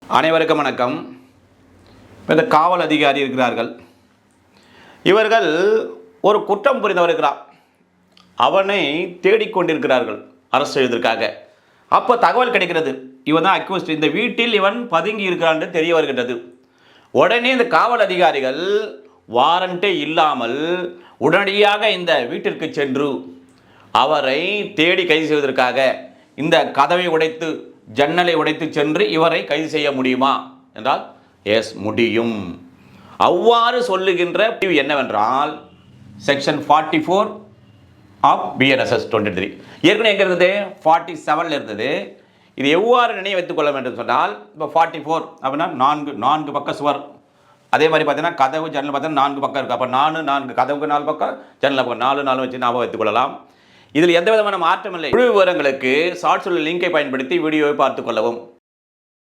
அனைவருக்கும் வணக்கம். இந்த காவல் அதிகாரி இருக்கிறார்கள். இவர்கள் ஒரு குற்றம் புரிந்தவர் இருக்கிறார். அவனை தேடிக்கொண்டிருக்கிறார்கள் அரசு செய்வதற்காக. அப்போ தகவல் கிடைக்கிறது, இவன் தான் அக்யூஸ்ட், இந்த வீட்டில் இவன் பதுங்கி இருக்கிறான் என்று தெரிய வருகின்றது. உடனே இந்த காவல் அதிகாரிகள் வாரண்டே இல்லாமல் உடனடியாக இந்த வீட்டிற்கு சென்று அவரை தேடி கைது செய்வதற்காக இந்த கதவை உடைத்து ஜன்னலை உடைத்து சென்று இவரை கைது செய்ய முடியுமா என்றால் எஸ், முடியும். அவ்வாறு சொல்லுகின்ற என்னவென்றால் செக்ஷன் 44 ஆஃப் BNSS 23 ஏற்கனவே எங்கே இருந்தது, 47 இருந்தது. இது எவ்வாறு நினைவு வைத்துக் கொள்ள வேண்டும் சொன்னால், இப்போ 44 அப்படின்னா நான்கு பக்க சுவர். அதே மாதிரி பார்த்தீங்கன்னா கதவு ஜன்னல் பார்த்தீங்கன்னா 4 பக்கம் இருக்குது. அப்போ 4 கதவுக்கு 4 பக்கம், ஜன்னல் பக்கம் 4 வச்சு ஞாபகம் வைத்துக் கொள்ளலாம். இதில் எந்த விதமான மாற்றம் இல்லை. முழு விவரங்களுக்கு ஷார்ட்ஸில் லிங்கை பயன்படுத்தி வீடியோவை பார்த்துக் கொள்ளவும்.